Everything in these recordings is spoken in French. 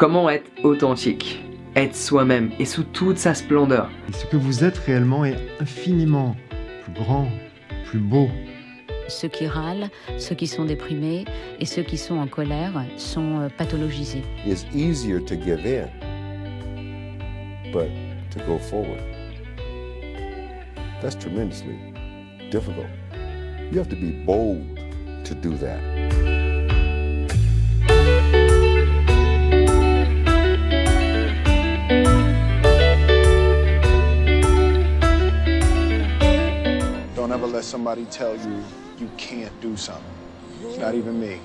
Comment être authentique, être soi-même et sous toute sa splendeur. Et ce que vous êtes réellement est infiniment plus grand, plus beau. Ceux qui râlent, ceux qui sont déprimés et ceux qui sont en colère sont pathologisés. It's easier to give in, but to go forward, that's tremendously difficult. You have to be bold to do that. Don't ever let somebody tell you you can't do something. Not even me.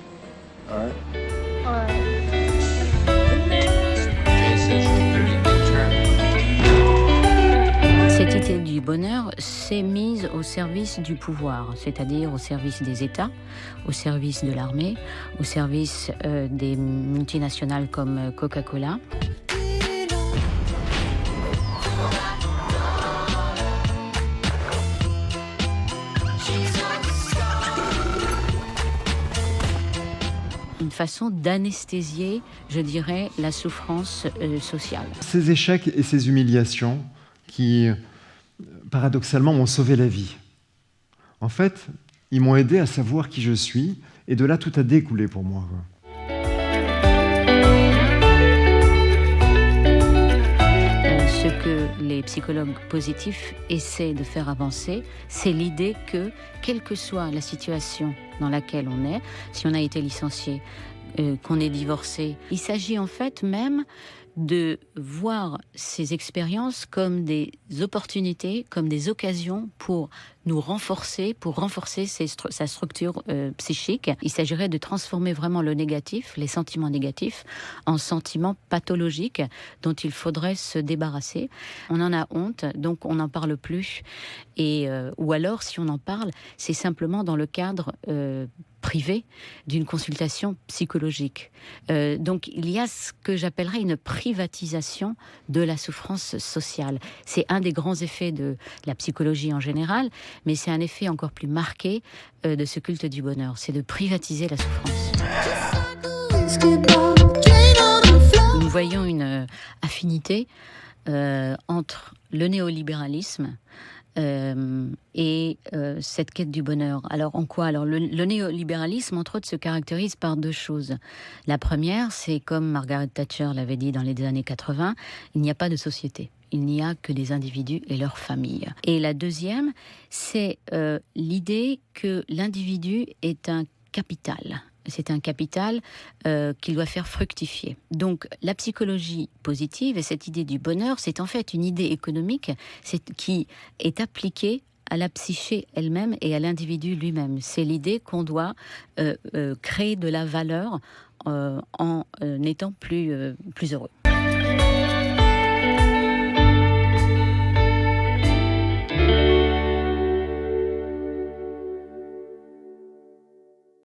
All right? Cette idée du bonheur s'est mise au service du pouvoir, c'est-à-dire au service des États, au service de l'armée, au service des multinationales comme Coca-Cola. Une façon d'anesthésier, je dirais, la souffrance sociale. Ces échecs et ces humiliations qui, paradoxalement, m'ont sauvé la vie. En fait, ils m'ont aidé à savoir qui je suis, et de là, tout a découlé pour moi. Ce que les psychologues positifs essaient de faire avancer, c'est l'idée que, quelle que soit la situation dans laquelle on est, si on a été licencié, qu'on est divorcé, il s'agit en fait même de voir ces expériences comme des opportunités, comme des occasions pour nous renforcer, pour renforcer sa structure psychique. Il s'agirait de transformer vraiment le négatif, les sentiments négatifs, en sentiments pathologiques dont il faudrait se débarrasser. On en a honte, donc on n'en parle plus. Ou alors, si on en parle, c'est simplement dans le cadre privé d'une consultation psychologique. Donc il y a ce que j'appellerais une privatisation de la souffrance sociale. C'est un des grands effets de la psychologie en général, mais c'est un effet encore plus marqué de ce culte du bonheur, c'est de privatiser la souffrance. Nous voyons une affinité entre le néolibéralisme et cette quête du bonheur. Alors en quoi? Alors le néolibéralisme, entre autres, se caractérise par deux choses. La première, c'est comme Margaret Thatcher l'avait dit dans les années 80, il n'y a pas de société. Il n'y a que des individus et leurs familles. Et la deuxième, c'est l'idée que l'individu est un capital. C'est un capital qu'il doit faire fructifier. Donc la psychologie positive et cette idée du bonheur, c'est en fait une idée économique qui est appliquée à la psyché elle-même et à l'individu lui-même. C'est l'idée qu'on doit créer de la valeur en étant plus heureux.